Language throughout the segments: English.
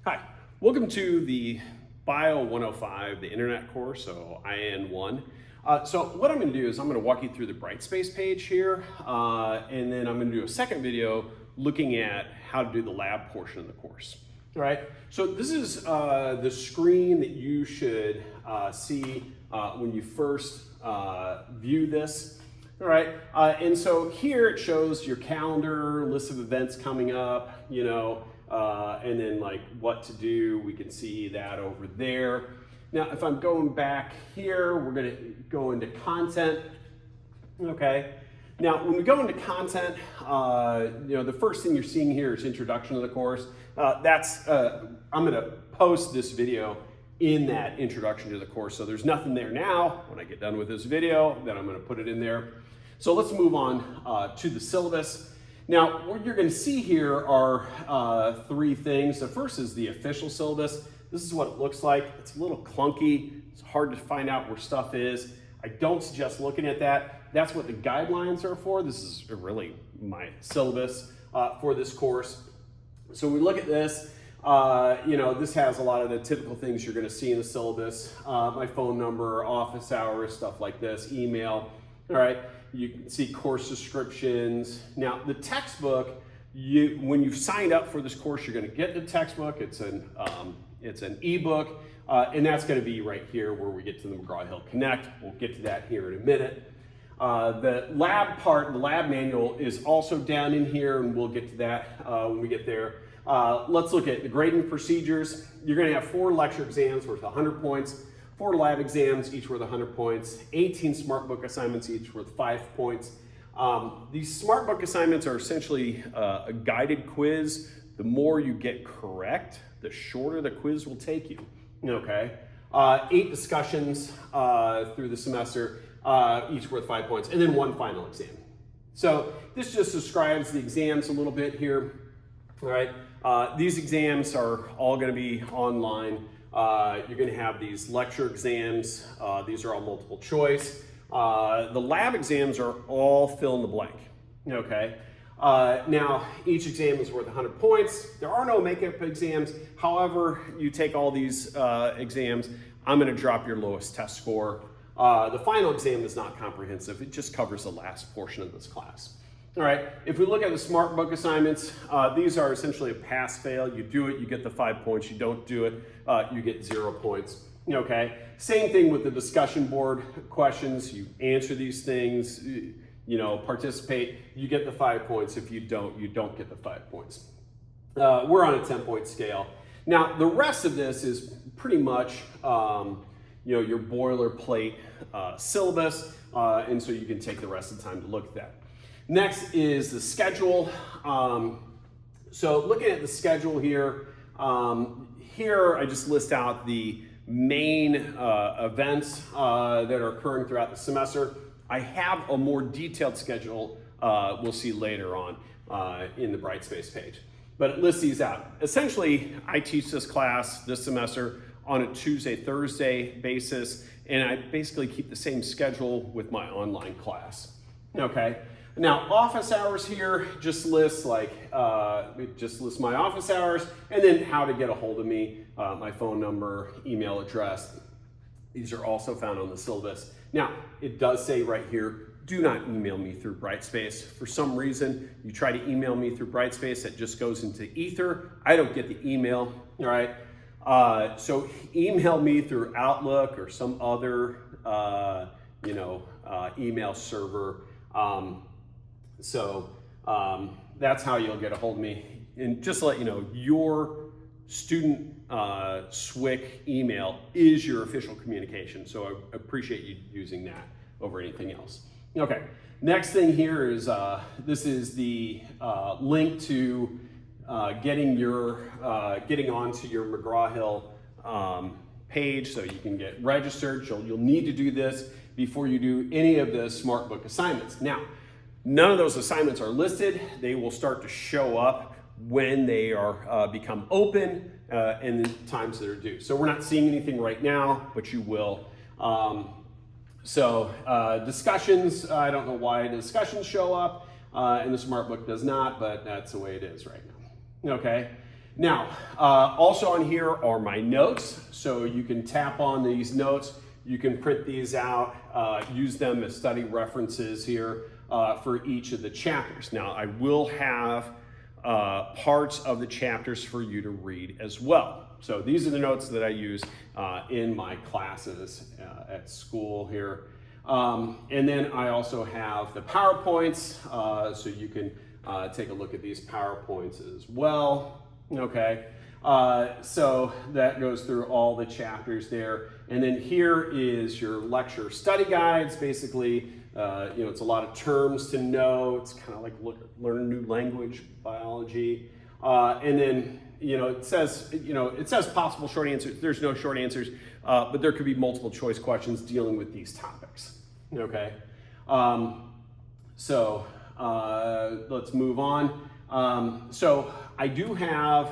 Hi, welcome to the BIOL 105, the internet course, so IN1. So what I'm going to do is I'm going to walk you through the Brightspace page here, and then I'm going to do a second video looking at how to do the lab portion of the course. All right, so this is the screen that you should see when you first view this. All right, and so here it shows your calendar, list of events coming up, and then like what to do. We can see that over there. Now, if I'm going back here, we're going to go into content. Okay. Now, when we go into content, the first thing you're seeing here is introduction to the course. I'm going to post this video in that introduction to the course. So there's nothing there now. When I get done with this video, then I'm going to put it in there. So let's move on to the syllabus. Now, what you're going to see here are three things. The first is the official syllabus. This is what it looks like. It's a little clunky. It's hard to find out where stuff is. I don't suggest looking at that. That's what the guidelines are for. This is really my syllabus for this course. So when we look at this, this has a lot of the typical things you're going to see in the syllabus. My phone number, office hours, stuff like this, email. All right. You can see course descriptions. Now, the textbook, when you've signed up for this course, you're going to get the textbook. It's an ebook, and that's going to be right here where we get to the McGraw-Hill Connect. We'll get to that here in a minute. The lab part, the lab manual, is also down in here, and we'll get to that when we get there. Let's look at the grading procedures. You're going to have 4 lecture exams worth 100 points. 4 lab exams, each worth 100 points, 18 SmartBook assignments, each worth 5 points. These SmartBook assignments are essentially a guided quiz. The more you get correct, the shorter the quiz will take you, okay? 8 discussions through the semester, each worth 5 points, and then 1 final exam. So this just describes the exams a little bit here, all right? These exams are all gonna be online. You're going to have these lecture exams. These are all multiple choice. The lab exams are all fill in the blank. Okay. Now, each exam is worth 100 points. There are no makeup exams. However, you take all these exams, I'm going to drop your lowest test score. The final exam is not comprehensive. It just covers the last portion of this class. All right, if we look at the SmartBook assignments, these are essentially a pass-fail. You do it, you get the 5 points. You don't do it, you get 0 points. Okay, same thing with the discussion board questions. You answer these things, participate, you get the 5 points. If you don't get the 5 points. We're on a 10-point scale. Now, the rest of this is pretty much, your boilerplate syllabus, and so you can take the rest of the time to look at that. Next is the schedule. So looking at the schedule here, here I just list out the main events that are occurring throughout the semester. I have a more detailed schedule we'll see later on in the Brightspace page. But it lists these out. Essentially, I teach this class this semester on a Tuesday, Thursday basis, and I basically keep the same schedule with my online class. Okay. Now, office hours here just lists my office hours and then how to get a hold of me, my phone number, email address. These are also found on the syllabus. Now, it does say right here, do not email me through Brightspace. For some reason, you try to email me through Brightspace, that just goes into ether. I don't get the email, all right? So email me through Outlook or some other, email server. That's how you'll get a hold of me. And just to let you know, your student SWIC email is your official communication. So I appreciate you using that over anything else. Okay, next thing here is this is the link to getting onto your McGraw-Hill page so you can get registered. You'll need to do this before you do any of the SmartBook assignments. Now, none of those assignments are listed. They will start to show up when they are become open and the times that are due. So we're not seeing anything right now, but you will. Discussions, I don't know why discussions show up and the SmartBook does not, but that's the way it is right now. Okay. Now, also on here are my notes. So you can tap on these notes. You can print these out, use them as study references here for each of the chapters. Now, I will have parts of the chapters for you to read as well. So these are the notes that I use in my classes at school here. And then I also have the PowerPoints, so you can take a look at these PowerPoints as well. Okay, so that goes through all the chapters there. And then here is your lecture study guides. Basically, it's a lot of terms to know. It's kind of like learn a new language, biology. And then, it says possible short answers. There's no short answers, but there could be multiple choice questions dealing with these topics. Okay, so let's move on. So I do have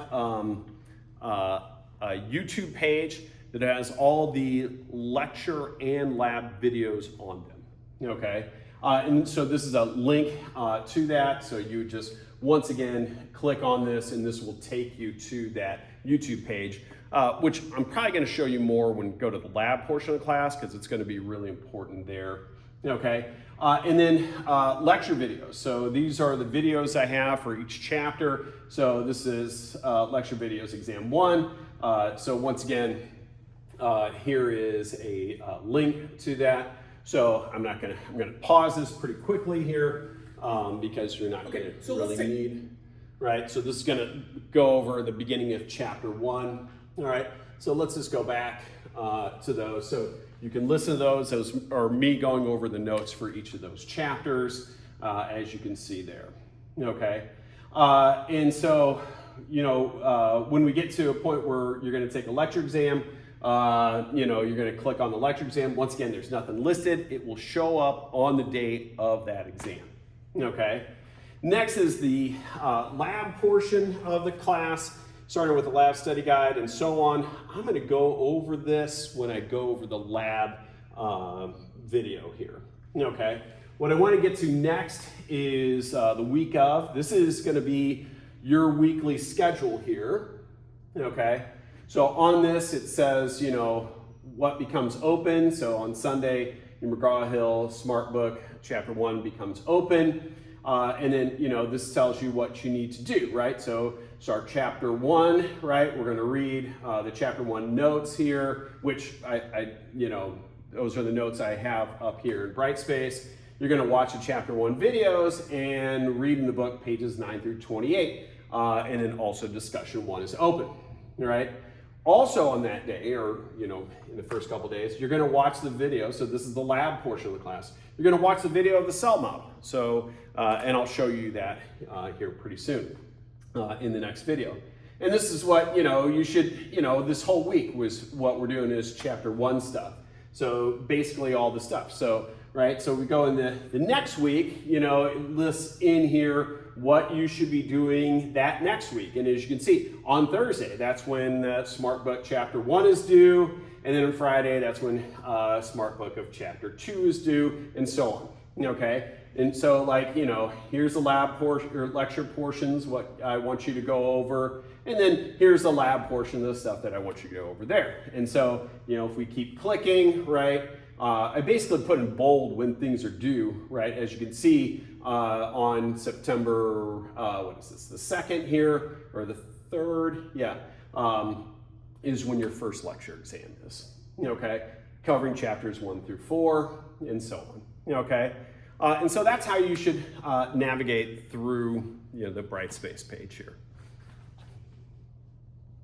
a YouTube page that has all the lecture and lab videos on them. Okay, and so this is a link to that. So you just once again click on this, and this will take you to that YouTube page, which I'm probably going to show you more when we go to the lab portion of the class, because it's going to be really important there. Okay, and then lecture videos. So these are the videos I have for each chapter. So this is lecture videos exam 1. So once again, here is a link to that. So I'm gonna pause this pretty quickly here because you're not gonna really need, right? So this is gonna go over the beginning of chapter 1. All right, so let's just go back to those. So you can listen to those. Those are me going over the notes for each of those chapters, as you can see there. Okay, and so when we get to a point where you're going to take a lecture exam, you're going to click on the lecture exam. Once again, there's nothing listed. It will show up on the date of that exam. Okay. Next is the lab portion of the class, starting with the lab study guide and so on. I'm going to go over this when I go over the lab video here. Okay. What I want to get to next is the week of. This is going to be your weekly schedule here. Okay. So on this, it says, what becomes open. So on Sunday, your McGraw-Hill Smart Book, Chapter 1 becomes open. And then, this tells you what you need to do, right? So start Chapter 1, right? We're going to read the Chapter 1 notes here, which those are the notes I have up here in Brightspace. You're going to watch the Chapter 1 videos and read in the book pages 9 through 28. And then also discussion 1 is open, all right? Also on that day, or in the first couple days, you're going to watch the video. So this is the lab portion of the class. You're going to watch the video of the cell model. So, and I'll show you that here pretty soon in the next video. And this is what you should this whole week was what we're doing is Chapter 1 stuff. So basically all the stuff. So right, so we go in the next week. It lists in here what you should be doing that next week. And as you can see, on Thursday, that's when the Smart Book Chapter 1 is due. And then on Friday, that's when Smart Book of Chapter 2 is due, and so on. Okay? And so, here's the lab portion or lecture portions, what I want you to go over. And then here's the lab portion of the stuff that I want you to go over there. And so, if we keep clicking, right, I basically put in bold when things are due, right? As you can see, on September, what is this, the 2nd here, or the 3rd, yeah, is when your first lecture exam is, okay? Covering chapters 1 through 4, and so on, okay? And so that's how you should navigate through, the Brightspace page here.